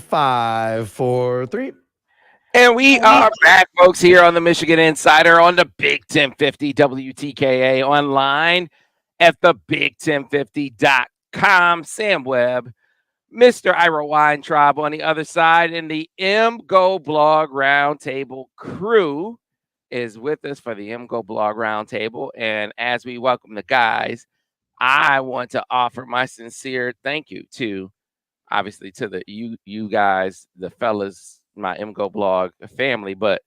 5, 4, 3. And we are back, folks, here on the Michigan Insider on the Big 1050 WTKA online at the Big1050.com. Sam Webb, Mr. Ira Weintraub on the other side, and the MGoBlog Roundtable crew is with us for the MGoBlog Roundtable. And as we welcome the guys, I want to offer my sincere thank you to, obviously, to the you guys, the fellas, my MGoBlog family, but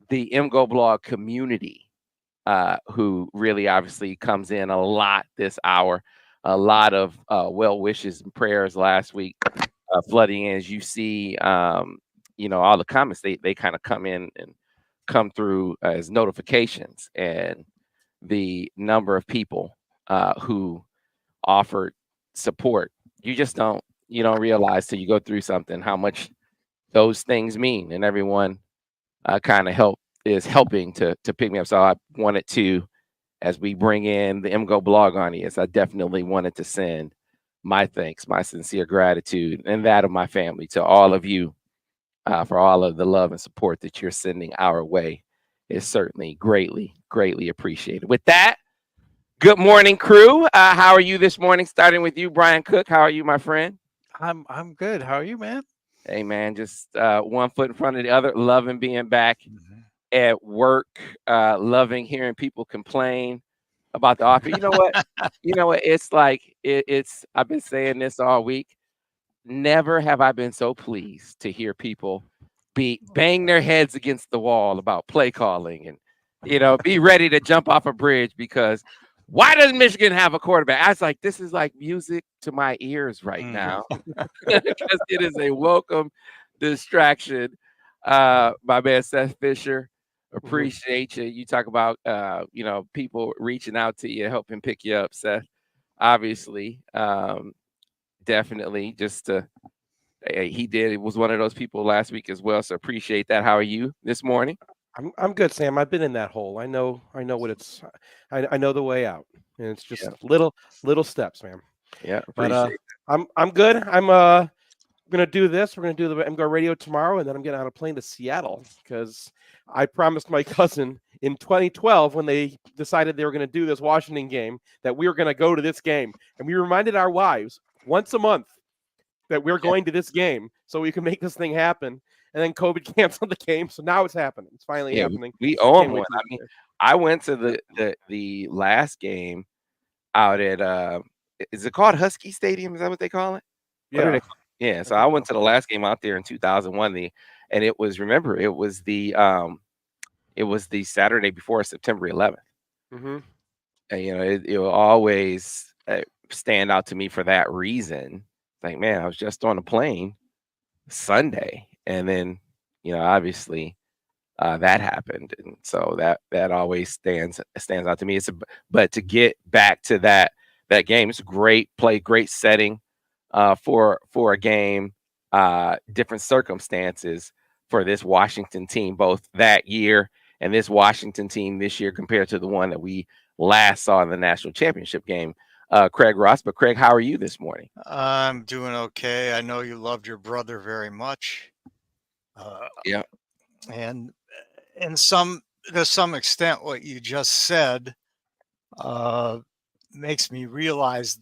the MGoBlog community, who really obviously comes in a lot this hour. A lot of well wishes and prayers last week, flooding in. As you see, all the comments, they kind of come in and come through as notifications, and the number of people who offered support, you don't realize till you go through something how much those things mean, and everyone kind of is helping to pick me up. So I wanted to, as we bring in the MGoBlog audience, I definitely wanted to send my thanks, my sincere gratitude, and that of my family to all of you for all of the love and support that you're sending our way. Is certainly greatly, greatly appreciated. With that, good morning, crew. How are you this morning? Starting with you, Brian Cook. How are you, my friend? I'm good. How are you, man? Hey, man, just one foot in front of the other, loving being back at work, loving hearing people complain about the office. You know what? It's like it's. I've been saying this all week. Never have I been so pleased to hear people bang their heads against the wall about play calling and be ready to jump off a bridge because why doesn't Michigan have a quarterback? I was like, this is like music to my ears right now because it is a welcome distraction. My man Seth Fisher, appreciate you. You talk about people reaching out to you, helping pick you up, Seth. Obviously, definitely just he did. It was one of those people last week as well. So appreciate that. How are you this morning? I'm good, Sam. I've been in that hole. I know what it's. I know the way out, and it's just little steps, man. Yeah, But appreciate I'm good. I'm gonna do this. We're gonna do the MGO radio tomorrow, and then I'm getting on a plane to Seattle because I promised my cousin in 2012 when they decided they were gonna do this Washington game that we were gonna go to this game, and we reminded our wives once a month that we're going to this game so we can make this thing happen. And then COVID canceled the game, so now it's happening. It's finally happening. We owe him one. I mean, I went to the last game out at is it called Husky Stadium? Is that what they call it? Yeah. Yeah. So I went to the last game out there in 2001. And it was the Saturday before September 11th. Mm-hmm. And it will always stand out to me for that reason. Like, man, I was just on a plane Sunday, and then obviously that happened, and so that always stands out to me. But to get back to that game, it's a great play, great setting for a game, different circumstances for this Washington team, both that year and this Washington team this year compared to the one that we last saw in the national championship game. Craig Ross. But Craig, how are you this morning? I'm doing okay. I know you loved your brother very much. Yeah. And to some extent, what you just said makes me realize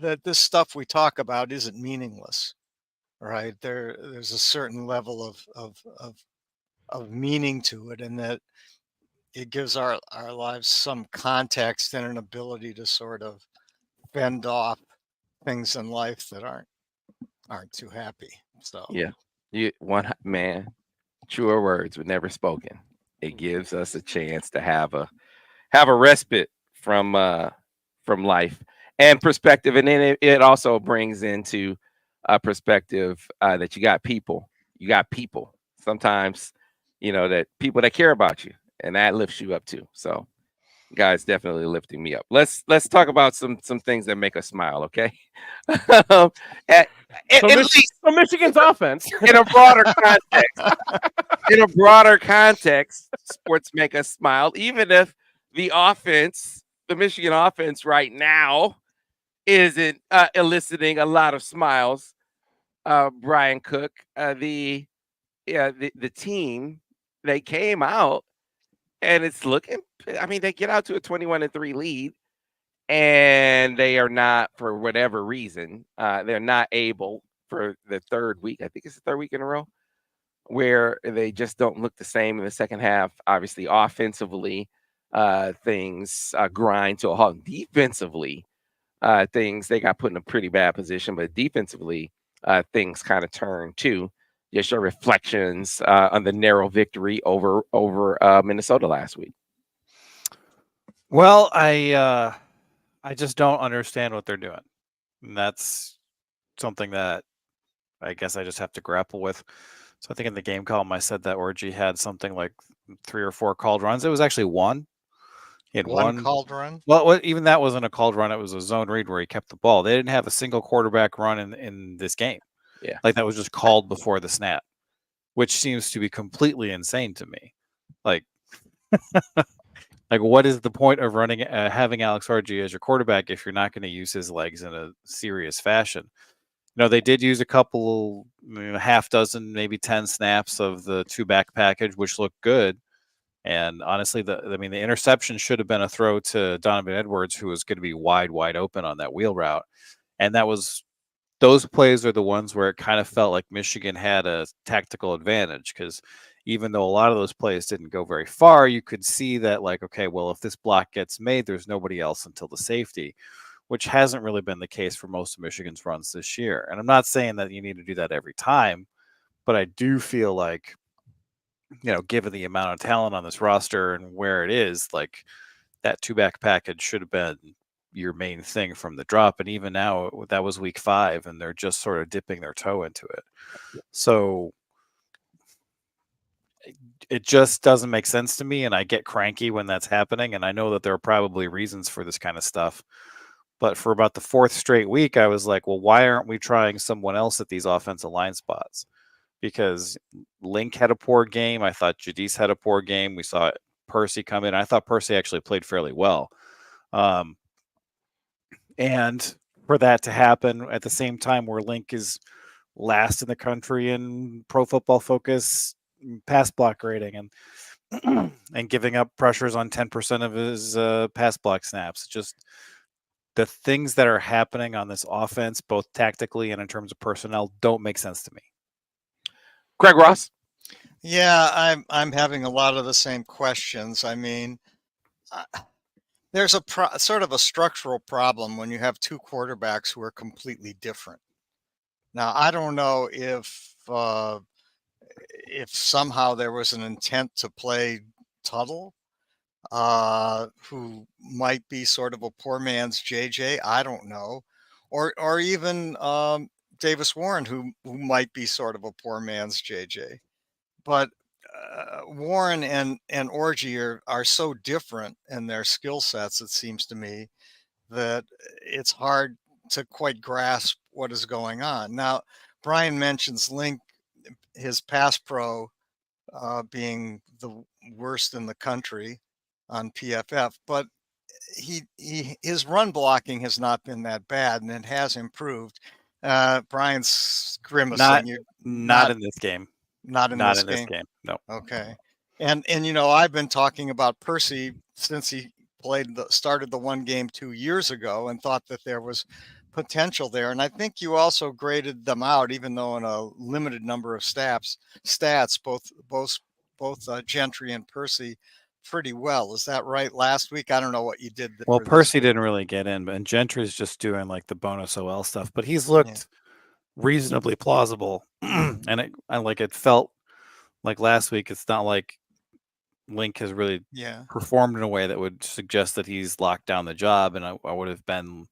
that this stuff we talk about isn't meaningless, right? There's a certain level of meaning to it, and that it gives our lives some context and an ability to sort of fend off things in life that aren't too happy. So one man, truer words were never spoken. It gives us a chance to have a respite from life and perspective, and then it also brings into a perspective that you got people sometimes, that people that care about you. And that lifts you up too. So, guys, definitely lifting me up. Let's talk about some things that make us smile, okay? Michigan's offense. In a broader context, sports make us smile. Even if the Michigan offense right now, isn't eliciting a lot of smiles. Brian Cook, the team, they came out and it's looking. I mean, they get out to a 21-3 lead, and they are not, for whatever reason, they're not able for the third week. I think it's the third week in a row where they just don't look the same in the second half. Obviously, offensively, things grind to a halt. Defensively, things they got put in a pretty bad position, but defensively, things kind of turn too. Just your reflections on the narrow victory over Minnesota last week. Well, I just don't understand what they're doing. And that's something that I guess I just have to grapple with. So I think in the game column I said that Orgy had something like 3 or 4 called runs. It was actually one. He had One one called run. Well, even that wasn't a called run. It was a zone read where he kept the ball. They didn't have a single quarterback run in this game. Yeah. Like that was just called before the snap, which seems to be completely insane to me. Like, like what is the point of running, having Alex Orgy as your quarterback if you're not going to use his legs in a serious fashion? You know, they did use a couple, half dozen, maybe 10 snaps of the 2-back package, which looked good. And honestly, the interception should have been a throw to Donovan Edwards, who was going to be wide open on that wheel route. And those plays are the ones where it kind of felt like Michigan had a tactical advantage, because even though a lot of those plays didn't go very far, you could see that, like, okay, well, if this block gets made, there's nobody else until the safety, which hasn't really been the case for most of Michigan's runs this year. And I'm not saying that you need to do that every time, but I do feel like, given the amount of talent on this roster and where it is, like that 2-back package should have been your main thing from the drop. And even now, that was week 5, and they're just sort of dipping their toe into it. So it just doesn't make sense to me, and I get cranky when that's happening. And I know that there are probably reasons for this kind of stuff. But for about the 4th straight week, I was like, well, why aren't we trying someone else at these offensive line spots? Because Link had a poor game. I thought Jadis had a poor game. We saw Percy come in. I thought Percy actually played fairly well. And for that to happen at the same time where Link is last in the country in Pro Football Focus pass block rating and giving up pressures on 10% of his pass block snaps, just the things that are happening on this offense, both tactically and in terms of personnel, don't make sense to me. Craig Ross. Yeah, I'm having a lot of the same questions. I mean, there's a sort of a structural problem when you have 2 quarterbacks who are completely different. Now, I don't know if somehow there was an intent to play Tuttle, who might be sort of a poor man's JJ. I don't know, or even Davis Warren, who might be sort of a poor man's JJ. But Warren and Orgy are so different in their skill sets, it seems to me, that it's hard to quite grasp what is going on. Now, Brian mentions Link, his pass pro being the worst in the country on PFF, but his run blocking has not been that bad, and it has improved. Brian's grimacing. Not in this game. Not in this game. No. Okay. And I've been talking about Percy since he started the one game 2 years ago, and thought that there was potential there. And I think you also graded them out, even though in a limited number of stats, both Gentry and Percy pretty well. Is that right? Last week, I don't know what you did. Well, Percy didn't really get in, but Gentry's just doing like the bonus OL stuff, but he's looked reasonably plausible. And it felt like last week. It's not like Link has really performed in a way that would suggest that he's locked down the job. And I would have been,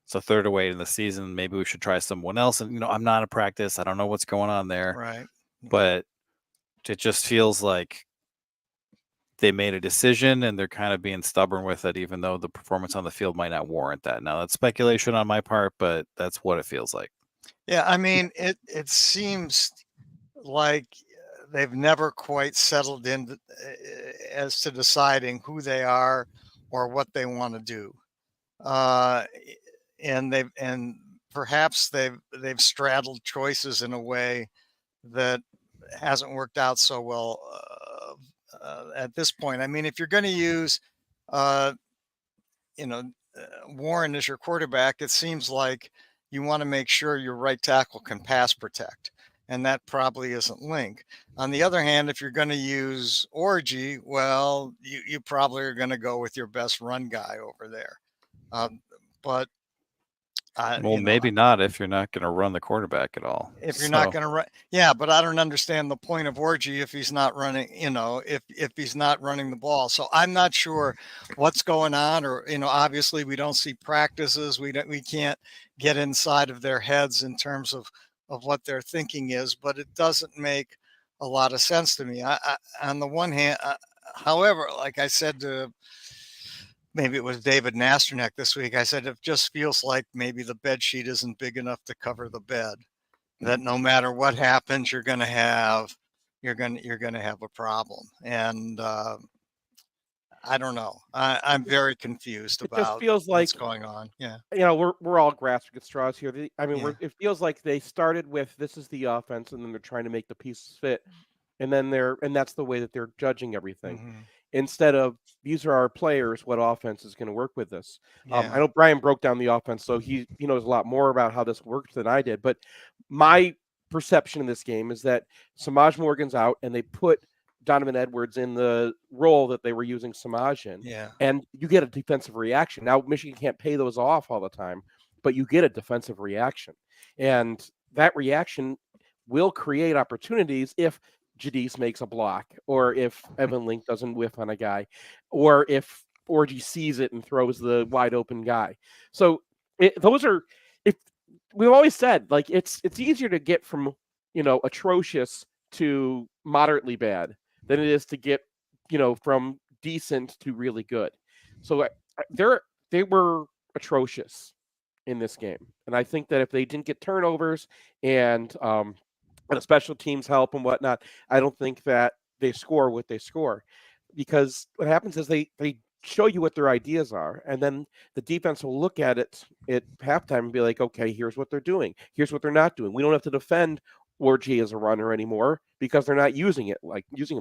it's a third away in the season. Maybe we should try someone else. And, I'm not in practice. I don't know what's going on there. Right. But it just feels like they made a decision and they're kind of being stubborn with it, even though the performance on the field might not warrant that. Now, that's speculation on my part, but that's what it feels like. Yeah, I mean, it seems like they've never quite settled in as to deciding who they are or what they want to do. And perhaps they've straddled choices in a way that hasn't worked out so well at this point. I mean, if you're going to use, Warren as your quarterback, it seems like you want to make sure your right tackle can pass protect, and that probably isn't Link. On the other hand, if you're going to use Orgy, well, you probably are going to go with your best run guy over there. But Well, maybe not if you're not going to run the quarterback at all. if you're not going to run, yeah, but I don't understand the point of Orgy if he's not running, if he's not running the ball. So I'm not sure what's going on, or, obviously we don't see practices. We can't get inside of their heads in terms of what their thinking is, but it doesn't make a lot of sense to me. I on the one hand, however, like I said to, maybe it was David Nasternak this week, I said, it just feels like maybe the bed sheet isn't big enough to cover the bed, that no matter what happens, you're going to have a problem. And I don't know. I'm very confused It about just feels like what's going on. Yeah. we're all grasping at straws here. I mean, Yeah. it feels like they started with this is the offense, and then they're trying to make the pieces fit, and then that's the way that they're judging everything. Mhm. Instead of these are our players, what offense is going to work with this? Yeah. I know Brian broke down the offense, so he knows a lot more about how this works than I did. But my perception in this game is that Samaj Morgan's out, and they put Donovan Edwards in the role that they were using Samaj in, Yeah. and you get a defensive reaction. Now Michigan can't pay those off all the time, but you get a defensive reaction, and that reaction will create opportunities if Jadis makes a block, or if Evan Link doesn't whiff on a guy, or if Orgy sees it and throws the wide open guy. So those are, if we've always said, like, it's easier to get from atrocious to moderately bad than it is to get from decent to really good. So they were atrocious in this game, and I think that if they didn't get turnovers and the special teams help and whatnot, I don't think that they score what they score, because what happens is they show you what their ideas are, and then the defense will look at it at halftime and be like, okay, here's what they're doing, here's what they're not doing. We don't have to defend Orgy as a runner anymore because they're not using him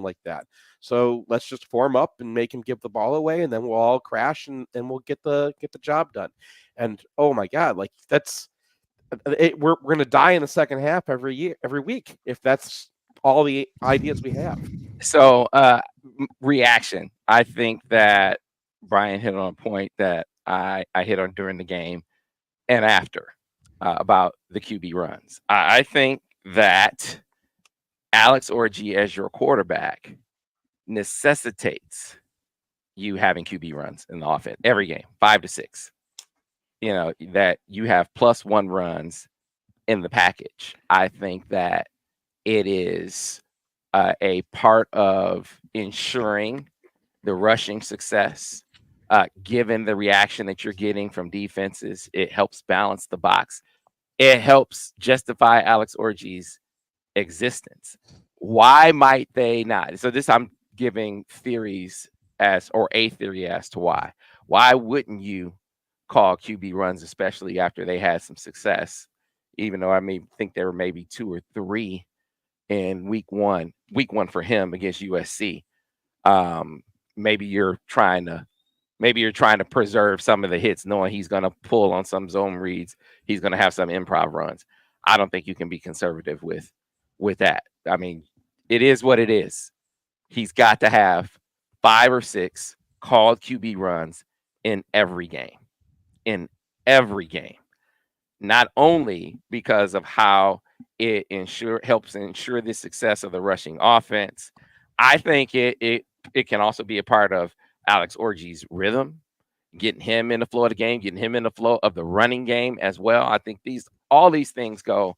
like that. So let's just form up and make him give the ball away, and then we'll all crash and we'll get the job done. And oh my God, like we're going to die in the second half every week if that's all the ideas we have. So reaction. I think that Brian hit on a point that I hit on during the game and after about the QB runs. I think that Alex Orgy as your quarterback necessitates you having QB runs in the offense every game, 5 to 6. That you have +1 runs in the package. I think that it is a part of ensuring the rushing success. Given the reaction that you're getting from defenses, it helps balance the box. It helps justify Alex Orgy's existence. Why might they not? So I'm giving theories a theory as to why. Why wouldn't you call QB runs, especially after they had some success, even though I may think there were maybe 2 or 3 in week one for him against USC. Maybe you're trying to preserve some of the hits, knowing he's going to pull on some zone reads. He's going to have some improv runs. I don't think you can be conservative with that. I mean, it is what it is. He's got to have 5 or 6 called QB runs in every game. Not only because of how it helps ensure the success of the rushing offense. I think it can also be a part of Alex Orgy's rhythm, getting him in the flow of the game, getting him in the flow of the running game as well. I think all these things go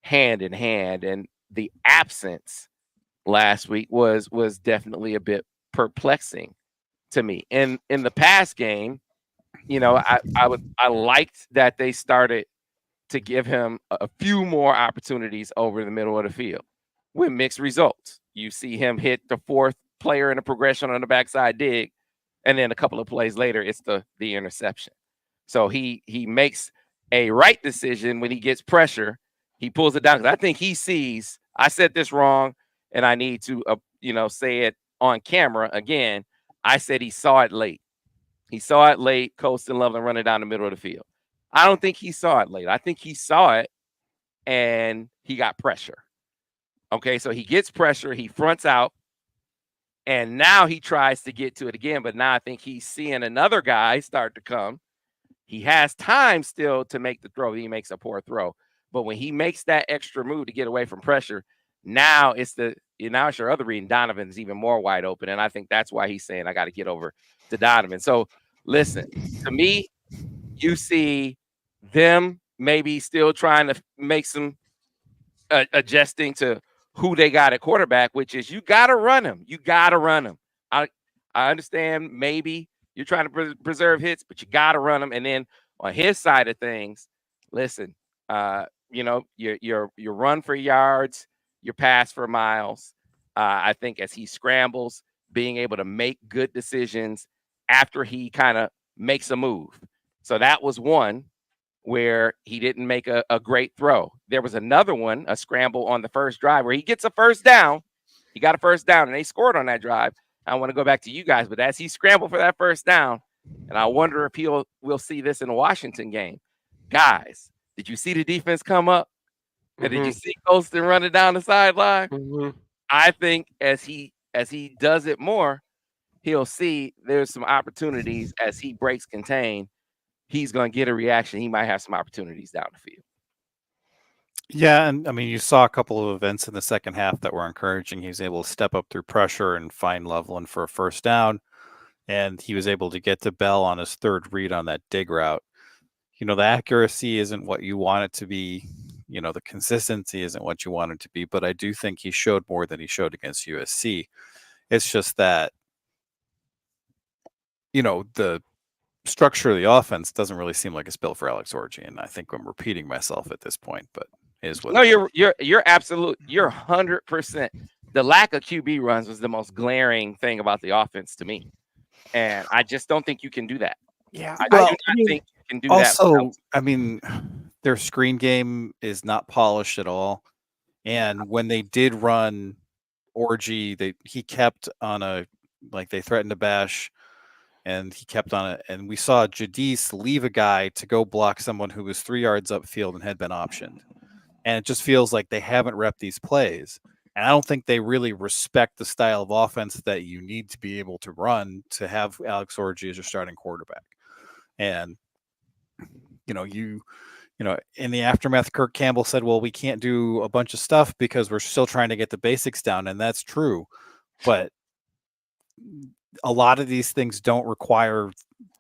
hand in hand, and the absence last week was definitely a bit perplexing to me. And in the past game, I liked that they started to give him a few more opportunities over the middle of the field with mixed results. You see him hit the 4th player in a progression on the backside dig, and then a couple of plays later, it's the interception. So he makes a right decision when he gets pressure. He pulls it down because I think he sees I said this wrong, and I need to say it on camera again. I said he saw it late. He saw it late, coasting Loveland running down the middle of the field. I don't think he saw it late. I think he saw it and he got pressure. Okay, so he gets pressure, he fronts out, and now he tries to get to it again. But now I think he's seeing another guy start to come. He has time still to make the throw. He makes a poor throw. But when he makes that extra move to get away from pressure, now it's your other reading. Donovan's even more wide open. And I think that's why he's saying, I got to get over to Donovan. So listen, to me, you see them maybe still trying to make some adjusting to who they got at quarterback, which is you got to run him. You got to run him. I understand maybe you're trying to preserve hits, but you got to run them. And then on his side of things, listen, your run for yards, your pass for miles. I think as he scrambles, being able to make good decisions after he kind of makes a move. So that was one where he didn't make a great throw. There was another one, a scramble on the first drive where he gets a first down. He got a first down and they scored on that drive. I want to go back to you guys, but as he scrambled for that first down, and I wonder if we'll see this in the Washington game. Guys, did you see the defense come up? And did you see Colston running down the sideline? I think as he does it more, he'll see there's some opportunities as he breaks contain. He's going to get a reaction. He might have some opportunities down the field. Yeah, and I mean, you saw a couple of events in the second half that were encouraging. He was able to step up through pressure and find Loveland for a first down, and he was able to get to Bell on his third read on that dig route. The accuracy isn't what you want it to be. The consistency isn't what you want it to be, but I do think he showed more than he showed against USC. It's just that, the structure of the offense doesn't really seem like it's built for Alex Orji, and I think I'm repeating myself at this point, but is what. No, you're absolute. You're 100%. The lack of QB runs was the most glaring thing about the offense to me, and I just don't think you can do that. Yeah, I do not think you can do that. Also, I mean, their screen game is not polished at all, and when they did run Orji, he kept on they threatened to bash. And he kept on it. And we saw Jadis leave a guy to go block someone who was 3 yards upfield and had been optioned. And it just feels like they haven't repped these plays. And I don't think they really respect the style of offense that you need to be able to run to have Alex Orji as your starting quarterback. And, in the aftermath, Kirk Campbell said, well, we can't do a bunch of stuff because we're still trying to get the basics down. And that's true. But a lot of these things don't require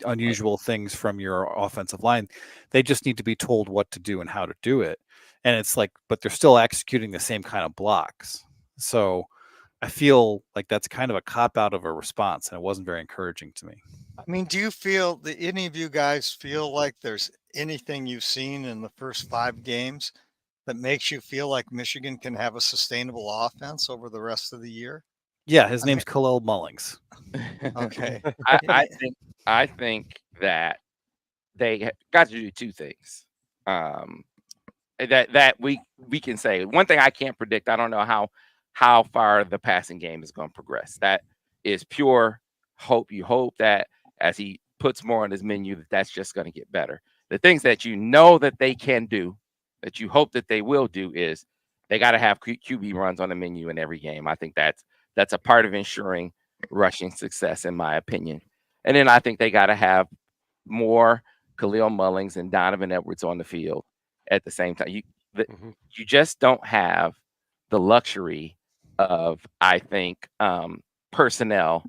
unusual things from your offensive line. They just need to be told what to do and how to do it. And it's like, but they're still executing the same kind of blocks. So I feel like that's kind of a cop out of a response, and it wasn't very encouraging to me. I mean, do you feel that any of you guys feel like there's anything you've seen in the first 5 games that makes you feel like Michigan can have a sustainable offense over the rest of the year? Yeah, his name's Khalil Mullings. Okay. I think that they got to do 2 things. That we can say. One thing I can't predict. I don't know how far the passing game is going to progress. That is pure hope. You hope that as he puts more on his menu, that's just going to get better. The things that that they can do, that you hope that they will do, is they got to have QB runs on the menu in every game. I think that's a part of ensuring rushing success, in my opinion. And then I think they got to have more Khalil Mullings and Donovan Edwards on the field at the same time. You just don't have the luxury of, I think, personnel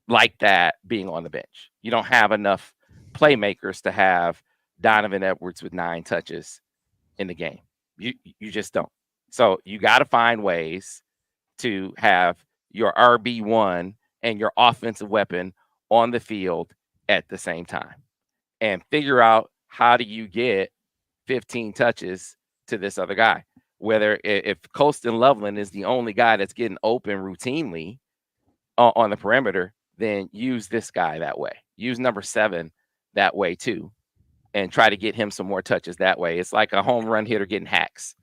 like that being on the bench. You don't have enough playmakers to have Donovan Edwards with 9 touches in the game. You just don't. So you got to find ways to have your RB1 and your offensive weapon on the field at the same time, and figure out how do you get 15 touches to this other guy. Whether if Colston Loveland is the only guy that's getting open routinely on the perimeter, then use this guy that way. Use number 7 that way too. and try to get him some more touches that way. It's like a home run hitter getting hacks.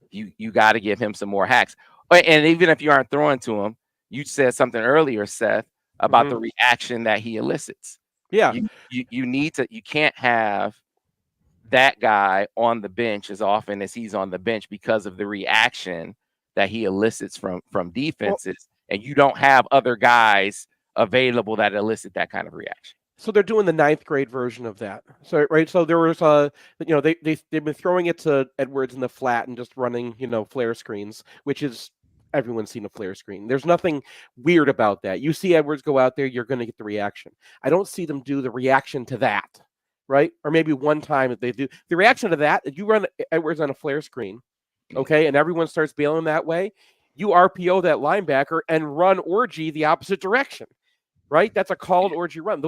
You got to give him some more hacks. And even if you aren't throwing to him, you said something earlier, Seth, about the reaction that he elicits. Yeah. You need to, you can't have that guy on the bench as often as he's on the bench because of the reaction that he elicits from defenses, and you don't have other guys available that elicit that kind of reaction. So they're doing the 9th grade version of that. So so there was they've been throwing it to Edwards in the flat and just running flare screens, which is everyone's seen a flare screen. There's nothing weird about that. You see Edwards go out there, you're going to get the reaction. I don't see them do the reaction to that, right? Or maybe one time that they do the reaction to that. If you run Edwards on a flare screen, okay, and everyone starts bailing that way, you RPO that linebacker and run Orgy the opposite direction. Right, that's a called orgy run.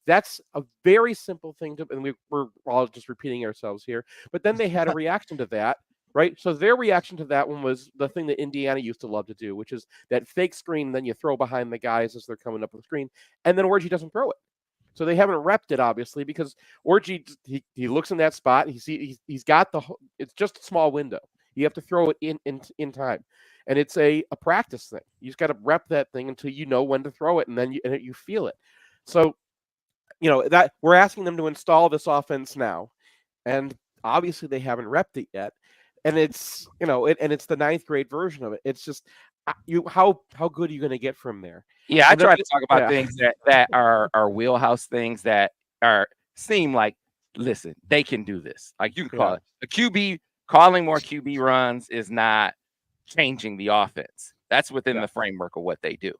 That's a very simple thing to, and we're all just repeating ourselves here. But then they had a reaction to that, right? So their reaction to that one was the thing that Indiana used to love to do, which is that fake screen. Then you throw behind the guys as they're coming up with the screen, and then Orgy doesn't throw it. So they haven't repped it obviously because Orgy he looks in that spot. He's got it's just a small window. You have to throw it in time. And it's a practice thing. You just got to rep that thing until you know when to throw it, and then you feel it. So, that we're asking them to install this offense now, and obviously they haven't repped it yet. And it's it's the 9th grade version of it. It's just how good are you going to get from there? Yeah, I try to talk about things that are wheelhouse things that seem like, listen, they can do this. Like you can call it a QB. Calling more QB runs is not changing the offense. That's within the framework of what they do.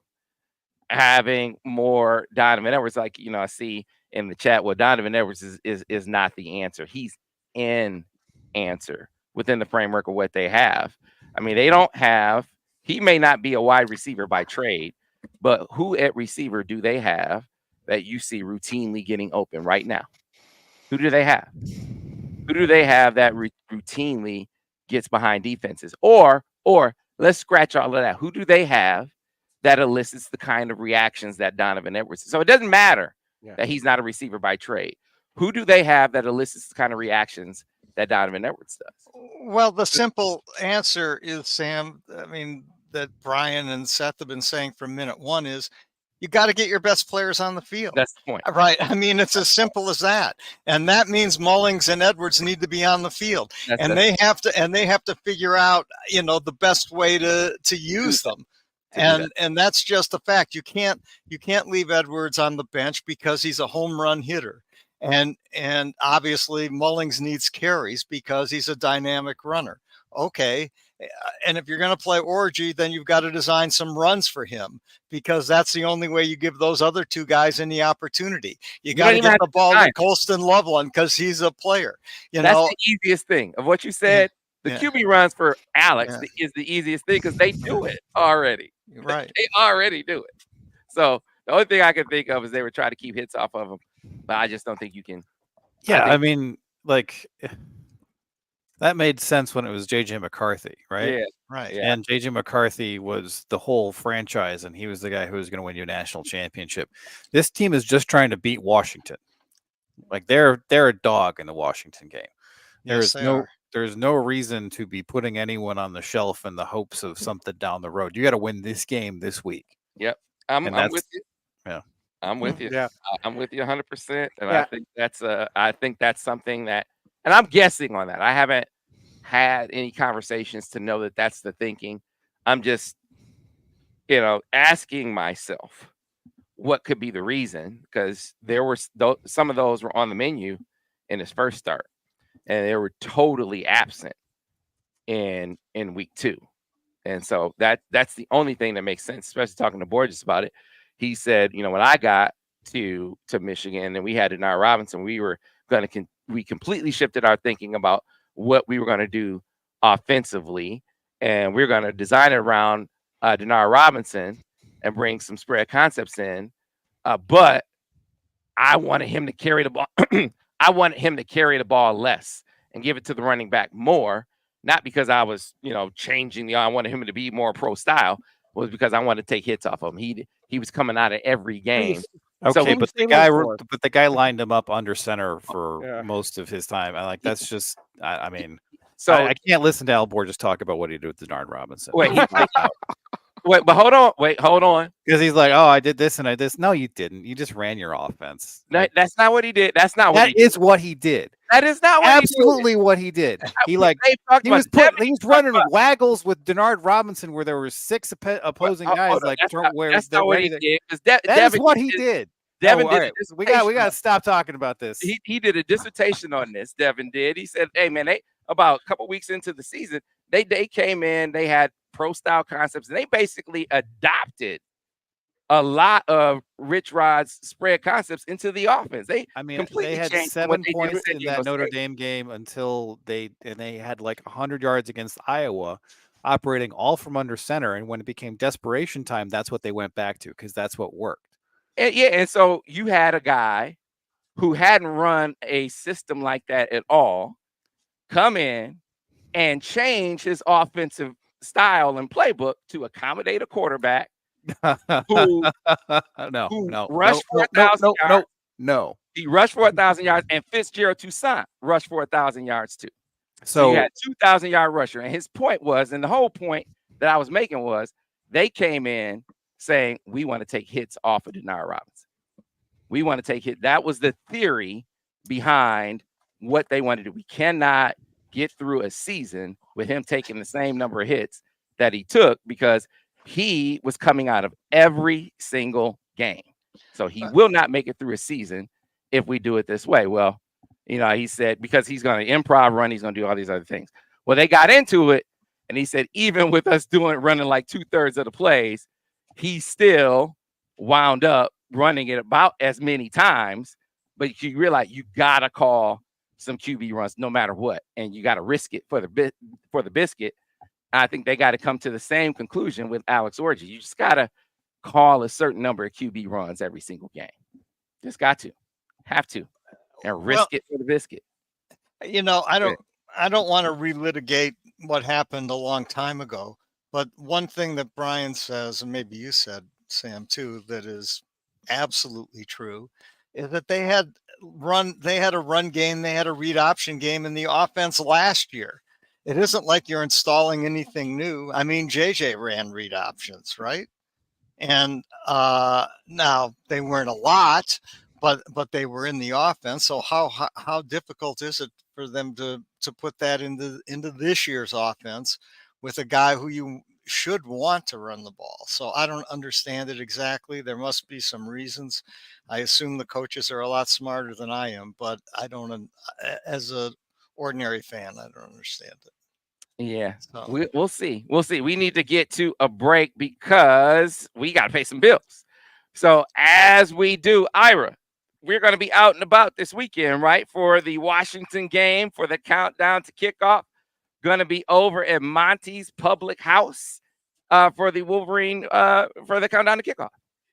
Having more Donovan Edwards, like I see in the chat, well, Donovan Edwards is not the answer. He's an answer within the framework of what they have. I mean, they don't have. He may not be a wide receiver by trade, but who at receiver do they have that you see routinely getting open right now? Who do they have? Who do they have that routinely gets behind defenses? Or let's scratch all of that. Who do they have that elicits the kind of reactions that Donovan Edwards? So it doesn't matter that he's not a receiver by trade. Who do they have that elicits the kind of reactions that Donovan Edwards does? Well, the simple answer is, Sam, I mean, that Brian and Seth have been saying from minute one is you got to get your best players on the field. That's the point. Right. I mean, it's as simple as that. And that means Mullings and Edwards need to be on the field. They have to figure out, the best way to use them. And that's just a fact. You can't leave Edwards on the bench because he's a home run hitter. And obviously Mullings needs carries because he's a dynamic runner. Okay. And if you're going to play Orgy, then you've got to design some runs for him because that's the only way you give those other two guys any opportunity. You got to get the ball to Colston Loveland because he's a player. That's the easiest thing of what you said. The QB runs for Alex is the easiest thing because they do it already. Right. They already do it. So the only thing I can think of is they were trying to keep hits off of him, but I just don't think you can. Yeah, I mean, like that made sense when it was JJ McCarthy, right? Yeah, right. Yeah. And JJ McCarthy was the whole franchise, and he was the guy who was going to win you a national championship. This team is just trying to beat Washington. Like they're a dog in the Washington game. There's no reason to be putting anyone on the shelf in the hopes of something down the road. You got to win this game this week. Yep, I'm with you. Yeah, I'm with you. Yeah, I'm with you 100%. And I think that's something that, and I'm guessing on that. I haven't had any conversations to know that that's the thinking. I'm just, asking myself what could be the reason, because there were some of those were on the menu in his first start, and they were totally absent in week 2. And so that's the only thing that makes sense, especially talking to Borges about it. He said, when I got to Michigan and we had Denard Robinson, we completely shifted our thinking about what we were going to do offensively, and we're going to design it around Denard Robinson and bring some spread concepts in. But I wanted him to carry the ball. I wanted him to carry the ball less and give it to the running back more, not because I was, changing I wanted him to be more pro style. Was because I wanted to take hits off of him. He was coming out of every game So Okay, who but we the saving guy, him for? but the guy lined him up under center for Yeah. most of his time. I like that's just. I mean, so I can't listen to Al Borges talk about what he did with Denard Robinson. wait, but hold on, hold on. Because he's like, oh, I did this and I did this. No, you didn't. You just ran your offense. Like, That's not what he did. That's not what that he did. is what he did. That is not what Absolutely what he did. He like he was running waggles with Denard Robinson where there were 6 opposing guys like that's not, where that's they're not what ready he to. did. Because That is what he did. Devin Oh, did. all right. We got to stop talking about this. He did a dissertation on this. Devin did. He said, "Hey man, they about a couple weeks into the season, they came in, they had pro style concepts, and they basically adopted a lot of Rich Rod's spread concepts into the offense. They completely had changed 7 what they did points with San in Diego that Notre State. Dame game until they had like 100 yards against Iowa, operating all from under center. And when it became desperation time, that's what they went back to because that's what worked. And so you had a guy who hadn't run a system like that at all come in and change his offensive style and playbook to accommodate a quarterback who rushed for 1,000 yards. No. He rushed for 1,000 yards, and Fitzgerald Toussaint rushed for 1,000 yards too. So you had 2,000-yard rusher, and his point was, and the whole point that I was making was, they came in saying we want to take hits off of Denard Robinson. We want to take hit. That was the theory behind what they wanted to do. We cannot get through a season with him taking the same number of hits that he took because he was coming out of every single game. So he will not make it through a season if we do it this way. Well, he said, because he's going to improv run, he's going to do all these other things. Well, they got into it, and he said, even with us running like 2/3 of the plays, he still wound up running it about as many times. But you realize you got to call some QB runs no matter what, and you got to risk it for the biscuit. I think they got to come to the same conclusion with Alex Orji. You just got to call a certain number of QB runs every single game. Just got to, have to, and risk it for the biscuit. I don't want to relitigate what happened a long time ago, but one thing that Brian says, and maybe you said, Sam, too, that is absolutely true, is that they had a run game, they had a read option game in the offense last year. It isn't like you're installing anything new. I mean, JJ ran read options, right? And now they weren't a lot, but they were in the offense. So how difficult is it for them to put that into this year's offense with a guy who you should want to run the ball? So I don't understand it exactly. There must be some reasons. I assume the coaches are a lot smarter than I am, but I don't, as a ordinary fan, I don't understand it. Yeah, so we'll see. We'll see. We need to get to a break because we got to pay some bills. So as we do, Ira, we're going to be out and about this weekend, right? For the Washington game, for the countdown to kickoff. Going to be over at Monty's Public House for the Wolverine, for the countdown to kickoff.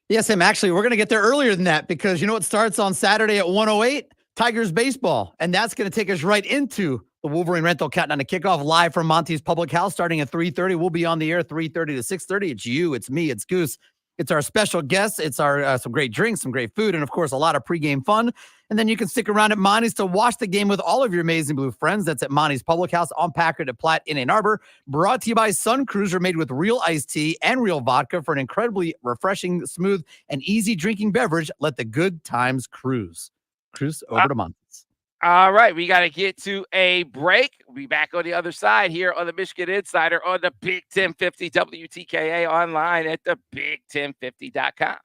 Yes, Sam, actually, we're going to get there earlier than that because you know what starts on Saturday at 1:08? Tigers baseball. And that's going to take us right into the Wolverine Rental Countdown to Kickoff live from Monty's Public House starting at 3:30. We'll be on the air 3:30 to 6:30. It's you, it's me, it's Goose. It's our special guests. It's our some great drinks, some great food, and of course, a lot of pregame fun. And then you can stick around at Monty's to watch the game with all of your Amazing Blue friends. That's at Monty's Public House on Packard at Platte in Ann Arbor. Brought to you by Sun Cruiser, made with real iced tea and real vodka for an incredibly refreshing, smooth, and easy drinking beverage. Let the good times cruise. Cruise over to Monty's. All right, we got to get to a break. We'll be back on the other side here on the Michigan Insider on the Big 1050 WTKA online at the big1050.com.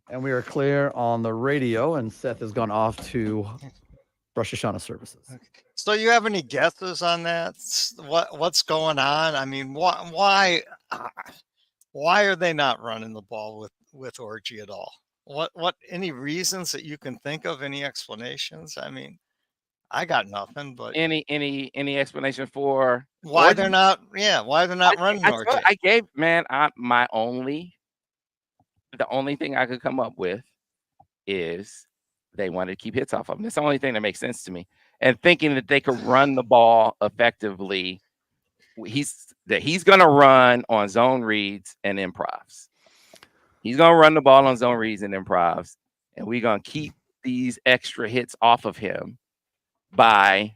And we are clear on the radio, and Seth has gone off to Rosh Hashanah services. Okay. So you have any guesses on that? What's going on? I mean, why are they not running the ball with Orgy at all? What any reasons that you can think of? Any explanations? I mean, I got nothing, but any explanation for why Orgy? they're not? Yeah, why they're not running Orgy? I gave the only thing I could come up with is they wanted to keep hits off of him. That's the only thing that makes sense to me. And thinking that they could run the ball effectively, he's going to run on zone reads and improvs. He's gonna run the ball on zone reads and improvs, and we're gonna keep these extra hits off of him by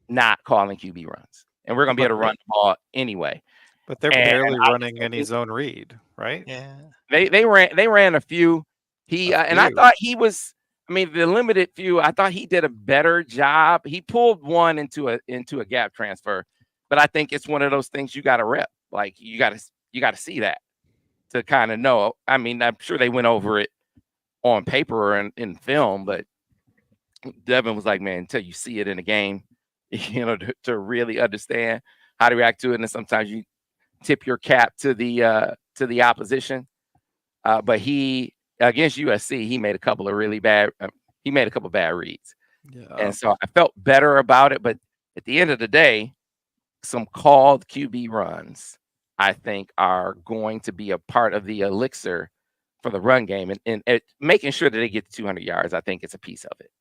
not calling QB runs. And we're gonna be able to run the ball anyway. But they're And barely I running any think zone read, right? Yeah. they ran a few. And I few. thought he was. I mean, the limited few. I thought he did a better job. He pulled one into a gap transfer, but I think it's one of those things you got to rep. Like you got to see that to kind of know. I mean, I'm sure they went over it on paper or in film, but Devin was like, man, until you see it in a game, to really understand how to react to it. And sometimes you tip your cap to the opposition. But he against USC, he made a couple of really bad. He made a couple of bad reads, and so I felt better about it. But at the end of the day, some called QB runs, I think, are going to be a part of the elixir for the run game, and making sure that they get to 200 yards. I think it's a piece of it.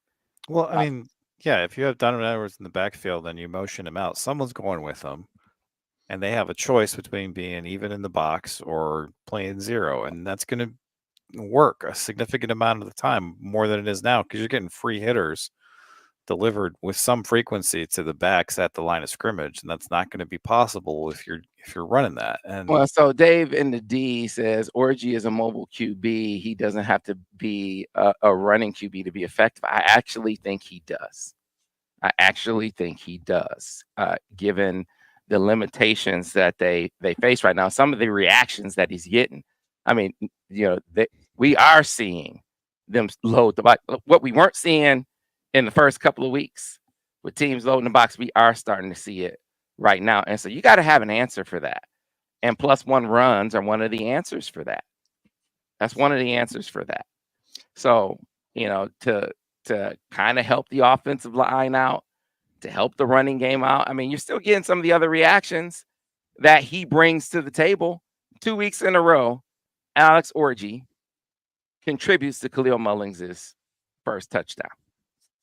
Well, I mean, yeah, if you have Donovan Edwards in the backfield and you motion him out, someone's going with them. And they have a choice between being even in the box or playing zero. And that's going to work a significant amount of the time, more than it is now, because you're getting free hitters delivered with some frequency to the backs at the line of scrimmage. And that's not going to be possible if you're running that. And Well, so Dave in the D says Orgy is a mobile QB. He doesn't have to be a running QB to be effective. I actually think he does. Given the limitations that they face right now, some of the reactions that he's getting. I mean, we are seeing them load the box. What we weren't seeing in the first couple of weeks with teams loading the box, we are starting to see it right now. And so you got to have an answer for that. And +1 runs are one of the answers for that. That's one of the answers for that. So, to kind of help the offensive line out, to help the running game out. I mean, you're still getting some of the other reactions that he brings to the table. 2 weeks in a row, Alex Orgy contributes to Khalil Mullings' first touchdown.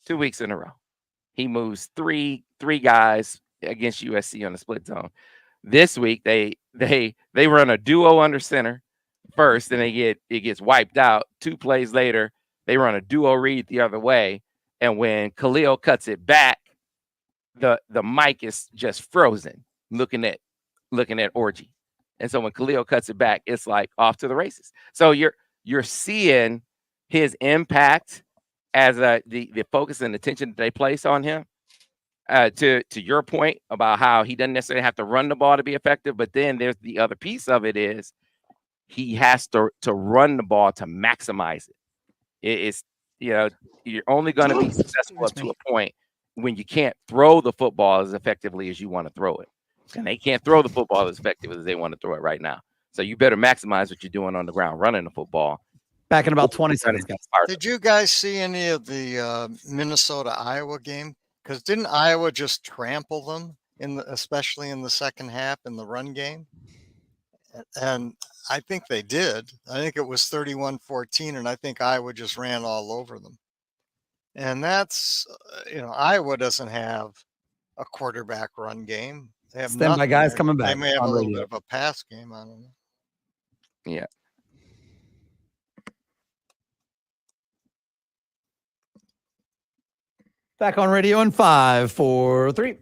2 weeks in a row. He moves three guys against USC on the split zone. This week, they run a duo under center first, and it gets wiped out. 2 plays later, they run a duo read the other way. And when Khalil cuts it back, the mic is just frozen looking at Orgy. And so when Khalil cuts it back, it's like off to the races. So you're seeing his impact as the focus and attention that they place on him. To your point about how he doesn't necessarily have to run the ball to be effective, but then there's the other piece of it is he has to run the ball to maximize it. It's you're only going to be successful up to a point when you can't throw the football as effectively as you want to throw it. And they can't throw the football as effective as they want to throw it right now. So you better maximize what you're doing on the ground, running the football. Back in about 20 seconds. Did you guys see any of the Minnesota-Iowa game? Because didn't Iowa just trample them, especially in the second half in the run game? And I think they did. I think it was 31-14, and I think Iowa just ran all over them. And that's, Iowa doesn't have a quarterback run game. They have Stand by, guys, coming back. They may have a little radio. bit of a pass game. I don't know. Yeah. Back on radio in 5, 4, 3.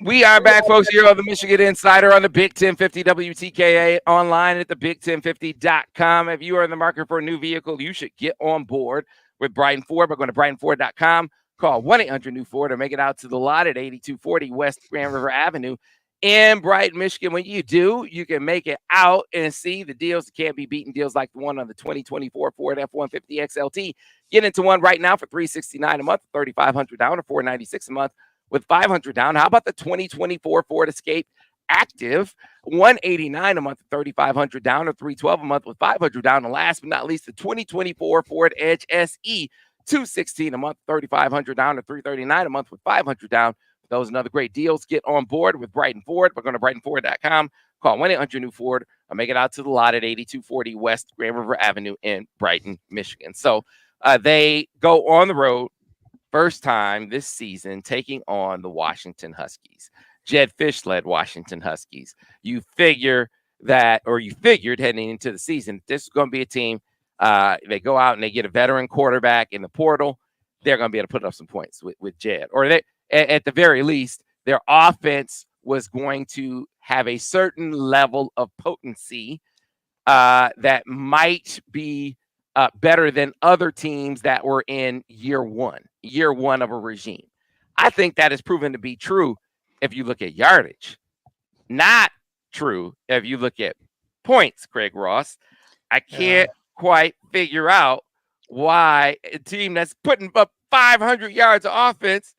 We are back, folks, here on the Michigan Insider on the Big 1050 WTKA, online at the big1050.com. If you are in the market for a new vehicle, you should get on board with Brighton Ford by going to brightonford.com. Call 1-800-NEW-FORD or make it out to the lot at 8240 West Grand River Avenue in Brighton, Michigan. When you do, you can make it out and see the deals that can't be beaten, deals like the one on the 2024 Ford F-150 XLT. Get into one right now for $369 a month, $3,500 down, or $496 a month with $500 down. How about the 2024 Ford Escape Active, $189 a month, $3,500 down, or $312 a month with $500 down. And last but not least, the 2024 Ford Edge SE, $216 a month, $3,500 down, or $339 a month with $500 down. Those and other great deals. Get on board with Brighton Ford. We're going to brightonford.com. Call 1-800-NEW-FORD or make it out to the lot at 8240 West Grand River Avenue in Brighton, Michigan. So they go on the road, first time this season, taking on the Washington Huskies. Jed Fish led Washington Huskies. You figure that, or you figured heading into the season, this is going to be a team. They go out and they get a veteran quarterback in the portal. They're going to be able to put up some points with Jed, or they, at the very least, their offense was going to have a certain level of potency that might be better than other teams that were in year one of a regime. I think that is proven to be true if you look at yardage. Not true if you look at points, Craig Ross. I can't quite figure out why a team that's putting up 500 yards of offense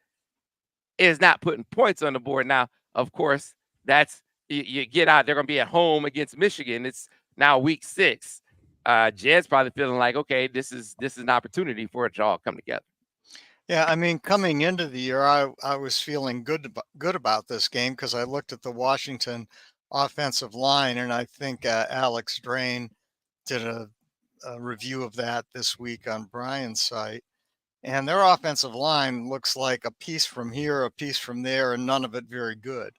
is not putting points on the board. Now, of course, that's you get out. They're going to be at home against Michigan. It's now week 6. Jed's probably feeling like, okay, this is an opportunity for it to all come together. Yeah, I mean, coming into the year, I was feeling good about this game because I looked at the Washington offensive line, and I think Alex Drain did a review of that this week on Brian's site. And their offensive line looks like a piece from here, a piece from there, and none of it very good.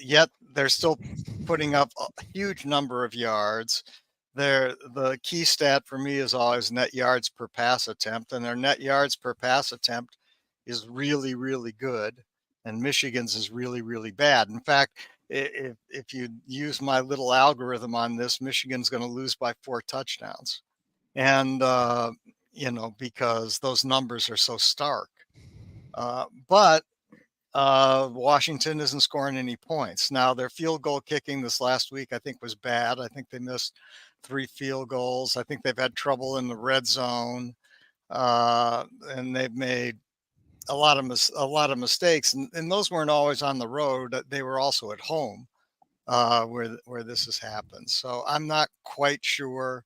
Yet they're still putting up a huge number of yards. The key stat for me is always net yards per pass attempt, and their net yards per pass attempt is really, really good, and Michigan's is really, really bad. In fact, if you use my little algorithm on this, Michigan's going to lose by 4 touchdowns, and because those numbers are so stark. But Washington isn't scoring any points. Now, their field goal kicking this last week, I think, was bad. I think they missed 3 field goals. I think they've had trouble in the red zone, and they've made a lot of mistakes. And those weren't always on the road. They were also at home, where this has happened. So I'm not quite sure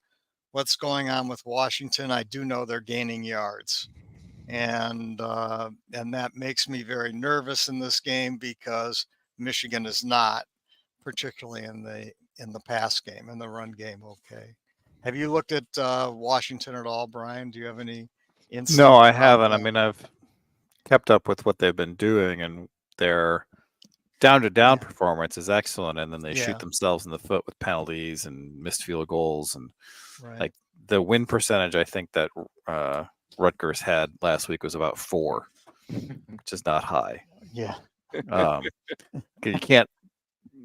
what's going on with Washington. I do know they're gaining yards. And that makes me very nervous in this game because Michigan is not, particularly in the pass game and the run game. Okay, have you looked at Washington at all, Brian? Do you have any insight? No, I haven't. I mean, I've kept up with what they've been doing, and their down-to-down performance is excellent, and then they shoot themselves in the foot with penalties and missed field goals, and like the win percentage, I think that Rutgers had last week was about 4, which is not high. Yeah. You can't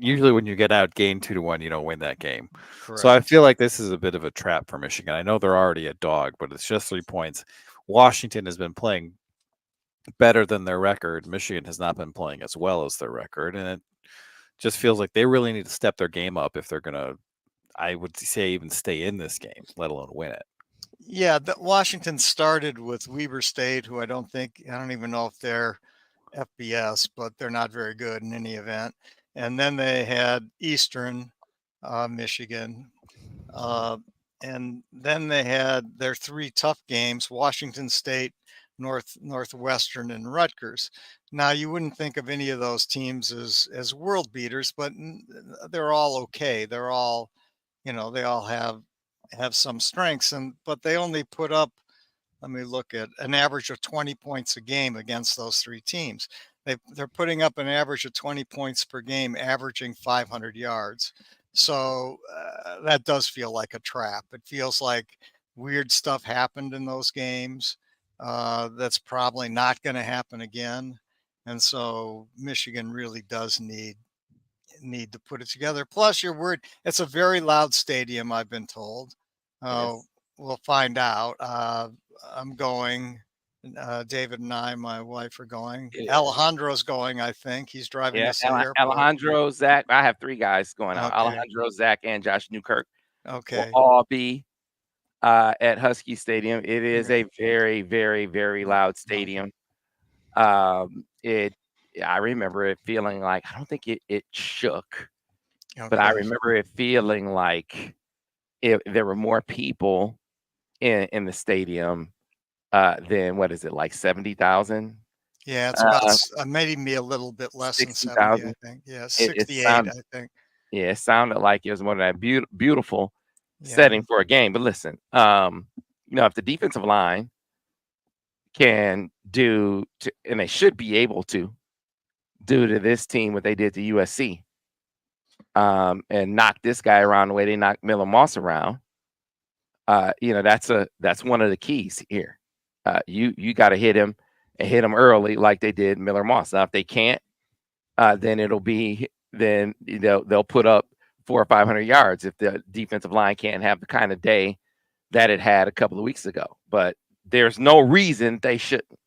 usually when you get outgained 2-1, you don't win that game. Correct. So I feel like this is a bit of a trap for Michigan. I know they're already a dog, but it's just 3 points. Washington has been playing better than their record. Michigan has not been playing as well as their record, and it just feels like they really need to step their game up if they're gonna, I would say, even stay in this game, let alone win it. Yeah, Washington started with Weber State, who I don't even know if they're FBS, but they're not very good in any event. And then they had Eastern Michigan. And then they had their 3 tough games, Washington State, Northwestern, and Rutgers. Now, you wouldn't think of any of those teams as world beaters, but they're all okay. They're all, they all have some strengths, but they only put up, let me look at, an average of 20 points a game against those 3 teams. They're putting up an average of 20 points per game, averaging 500 yards. So that does feel like a trap. It feels like weird stuff happened in those games. That's probably not going to happen again. And so Michigan really does need to put it together. Plus, you're worried. It's a very loud stadium, I've been told. Yes. We'll find out. I'm going. David and I, my wife, are going. Yeah. Alejandro's going, I think. He's driving us to the airport. Alejandro, Zach. I have 3 guys going out. Okay. Alejandro, Zach, and Josh Newkirk Okay. will all be at Husky Stadium. It is a very, very, very loud stadium. I remember it feeling like, I don't think it shook, but I remember it feeling like there were more people in the stadium than, what is it, like 70,000? Yeah, it's about maybe a little bit less than 70, I think. Yeah, 68, I think. Yeah, it sounded like it was one of that beautiful setting for a game. But listen, if the defensive line can do, and they should be able to do to this team what they did to USC, and knock this guy around the way they knocked Miller Moss around, that's one of the keys here. You got to hit him and hit him early like they did Miller Moss. Now, if they can't, then they'll put up 400 or 500 yards if the defensive line can't have the kind of day that it had a couple of weeks ago. But there's no reason they shouldn't.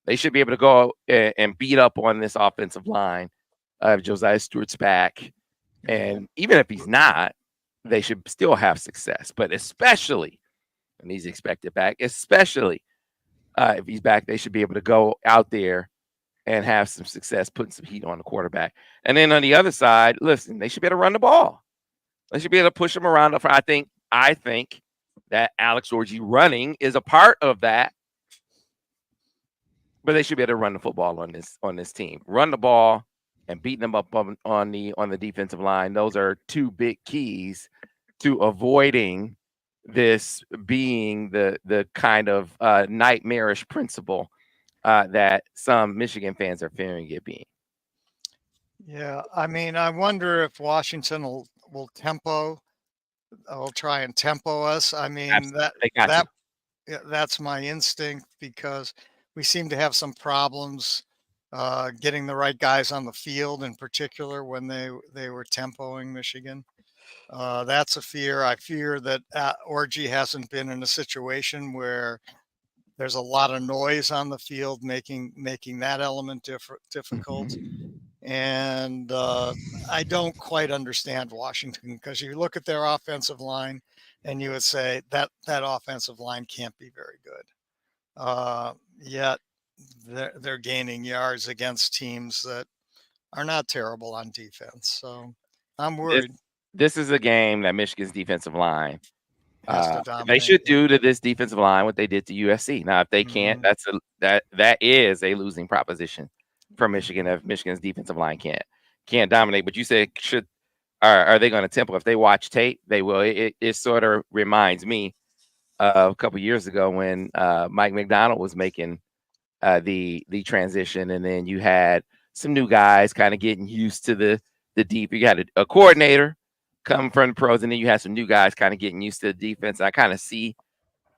They should be able to go and beat up on this offensive line if Josiah Stewart's back. And even if he's not, they should still have success. But especially when he's expected back, especially if he's back, they should be able to go out there and have some success putting some heat on the quarterback. And then on the other side, listen, they should be able to run the ball. They should be able to push him around. I think that Alex Orji running is a part of that. But they should be able to run the football on this team. Run the ball and beat them up on the defensive line. Those are two big keys to avoiding this being the kind of nightmarish principle that some Michigan fans are fearing it being. Yeah, I mean, I wonder if Washington will try and tempo us. I mean, that's my instinct, because we seem to have some problems getting the right guys on the field, in particular when they were tempoing Michigan. That's a fear. I fear that Orji hasn't been in a situation where there's a lot of noise on the field, making that element difficult. And I don't quite understand Washington, because you look at their offensive line and you would say that offensive line can't be very good. Yet they're gaining yards against teams that are not terrible on defense. So I'm worried. This is a game that Michigan's defensive line They should do to this defensive line what they did to USC. Now, if they can't, that is a losing proposition for Michigan. If Michigan's defensive line can't dominate, but you said are they going to tempo? If they watch tape, they will. It sort of reminds me of a couple years ago when Mike McDonald was making the transition, and then you had some new guys kind of getting used to the deep. You got a coordinator coming from the pros, and then you had some new guys kind of getting used to the defense. I kind of see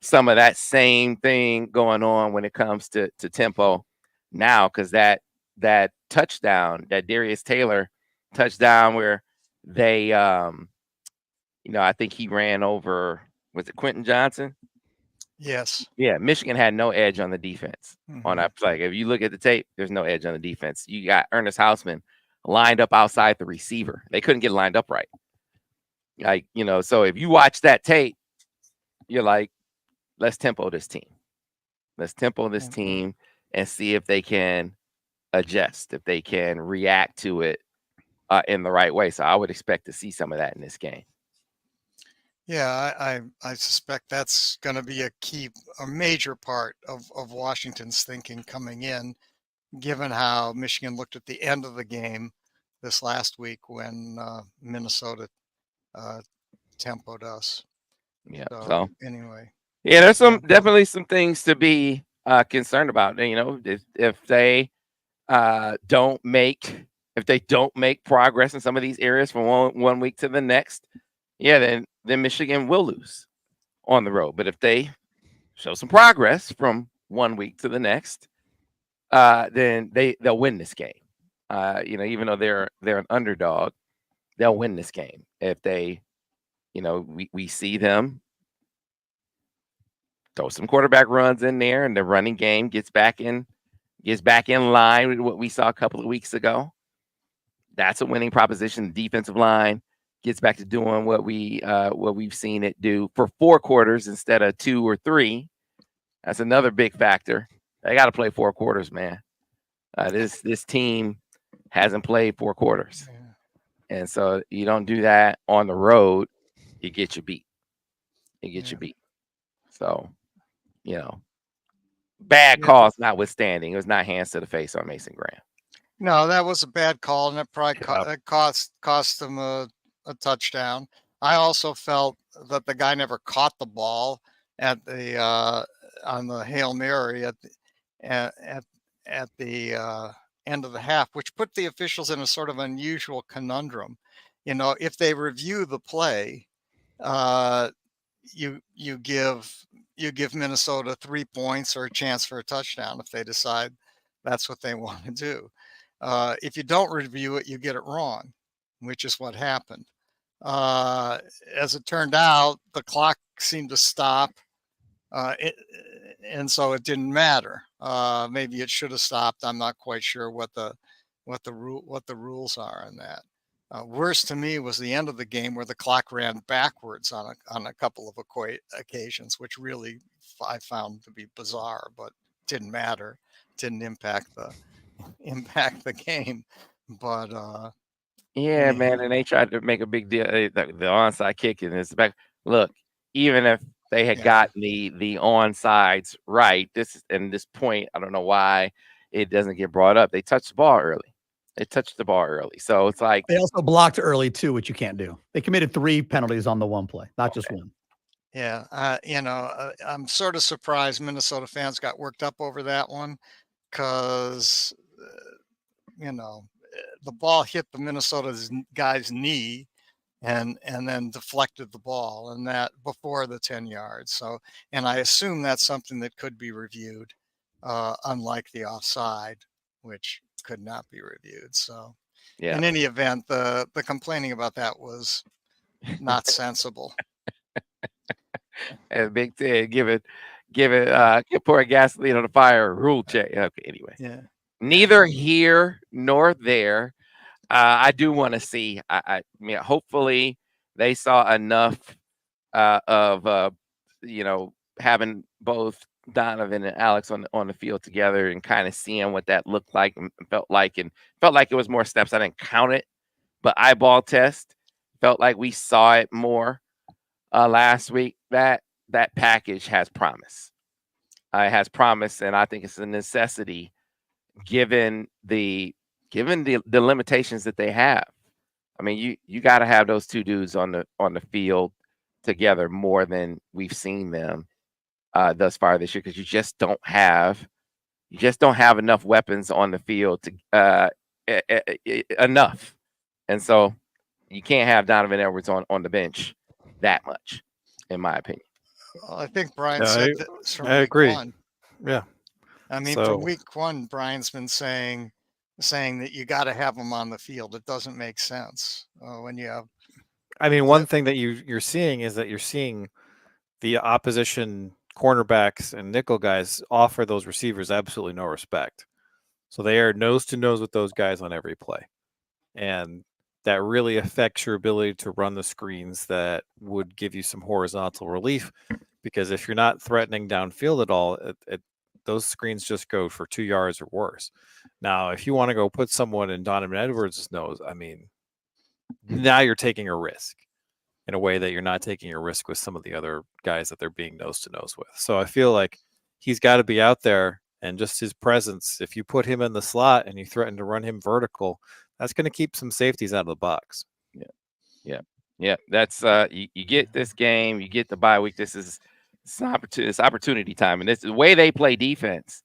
some of that same thing going on when it comes to tempo now, because that touchdown, that Darius Taylor touchdown, where they I think he ran over, was it Quentin Johnson? Yes. Yeah, Michigan had no edge on the defense on that play. If you look at the tape, there's no edge on the defense. You got Ernest Hausman lined up outside the receiver. They couldn't get lined up right. So if you watch that tape, you're like, let's tempo this team. Let's tempo this team and see if they can adjust, if they can react to it in the right way. So I would expect to see some of that in this game. Yeah, I suspect that's going to be a major part of Washington's thinking coming in, given how Michigan looked at the end of the game this last week when Minnesota tempoed us. Yeah. So anyway. Yeah, there's definitely some things to be concerned about. If they don't make progress in some of these areas from one week to the next, then Michigan will lose on the road. But if they show some progress from 1 week to the next, then they'll win this game. Even though they're an underdog, they'll win this game if they, we see them throw some quarterback runs in there, and the running game gets back in line with what we saw a couple of weeks ago. That's a winning proposition. The defensive line gets back to doing what we've seen it do for 4 quarters instead of 2 or 3. That's another big factor. They got to play 4 quarters, man. This team hasn't played 4 quarters, and so you don't do that on the road, you get you beat. So, bad calls notwithstanding, it was not hands to the face on Mason Graham. No, that was a bad call, and it probably cost them a touchdown. I also felt that the guy never caught the ball at the on the Hail Mary at the end of the half, which put the officials in a sort of unusual conundrum. if they review the play, you give Minnesota 3 points or a chance for a touchdown if they decide that's what they want to do. If you don't review it, you get it wrong, which is what happened. As it turned out, the clock seemed to stop, and so it didn't matter. Maybe it should have stopped. I'm not quite sure what the rules are on that. Worse to me was the end of the game where the clock ran backwards on a couple of occasions, which really I found to be bizarre, but didn't matter. Didn't impact the game. But Yeah, man, and they tried to make a big deal. The onside kick in this back. Look, even if they had gotten the onsides right, this point, I don't know why it doesn't get brought up. They touched the ball early. So it's like they also blocked early too, which you can't do. They committed 3 penalties on the one play, not just one. Yeah, I'm sort of surprised Minnesota fans got worked up over that one because the ball hit the Minnesota guy's knee and then deflected the ball, and that before the 10 yards. So, and I assume that's something that could be reviewed, unlike the offside, which could not be reviewed. So, in any event, the complaining about that was not sensible. And Big Ten, give it, pour gasoline on the fire. Rule check. Okay, anyway. Yeah. Neither here nor there. I do want to see. I mean, hopefully they saw enough of having both Donovan and Alex on the field together and kind of seeing what that looked like and felt like it was more steps. I didn't count it, but eyeball test felt like we saw it more last week. That package has promise. It has promise, and I think it's a necessity given the limitations that they have. I mean, you got to have those two dudes on the field together more than we've seen them thus far this year, because you just don't have enough weapons on the field to enough, and so you can't have Donovan Edwards on the bench that much, in my opinion. Well, I think Brian said that from I agree. week 1. Yeah. I mean, from week 1, Brian's been saying that you got to have them on the field. It doesn't make sense when you have. I mean, one thing that you're seeing is that you're seeing the opposition cornerbacks and nickel guys offer those receivers absolutely no respect. So they are nose to nose with those guys on every play. And that really affects your ability to run the screens that would give you some horizontal relief, because if you're not threatening downfield at all, those screens just go for 2 yards or worse. Now, if you want to go put someone in Donovan Edwards' nose, I mean, now you're taking a risk in a way that you're not taking a risk with some of the other guys that they're being nose to nose with. So I feel like he's got to be out there, and just his presence, if you put him in the slot and you threaten to run him vertical, that's going to keep some safeties out of the box. Yeah. That's you get this game, you get the bye week. It's opportunity time, and this the way they play defense.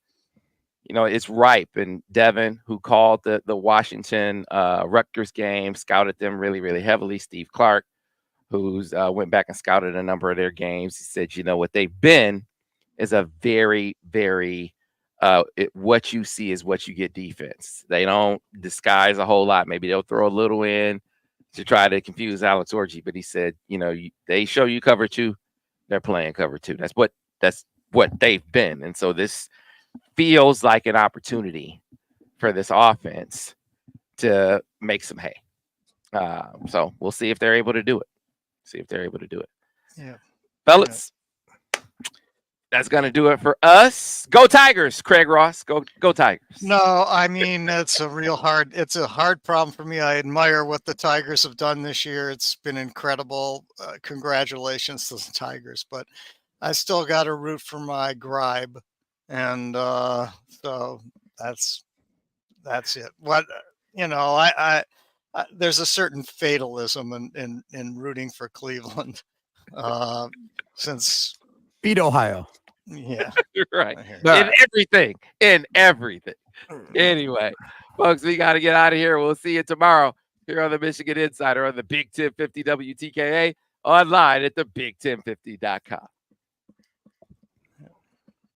It's ripe. And Devin, who called the Washington Rutgers game, scouted them really, really heavily. Steve Clark, who's went back and scouted a number of their games, he said, what they've been is a very, very what you see is what you get defense. They don't disguise a whole lot. Maybe they'll throw a little in to try to confuse Alex Orji, but he said, they show you cover 2, they're playing cover 2. That's what they've been. And so this feels like an opportunity for this offense to make some hay. So we'll see if they're able to do it. Yeah. Fellas, that's going to do it for us. Go Tigers, Craig Ross. Go Tigers. No, I mean, it's a hard problem for me. I admire what the Tigers have done this year. It's been incredible. Congratulations to the Tigers, but I still got to root for my Gribe. And so that's it. What, I there's a certain fatalism in rooting for Cleveland since Beat Ohio. Yeah. Right. In everything. Anyway, folks, we got to get out of here. We'll see you tomorrow. here on the Michigan Insider on the Big 1050 WTKA, online at thebig1050.com.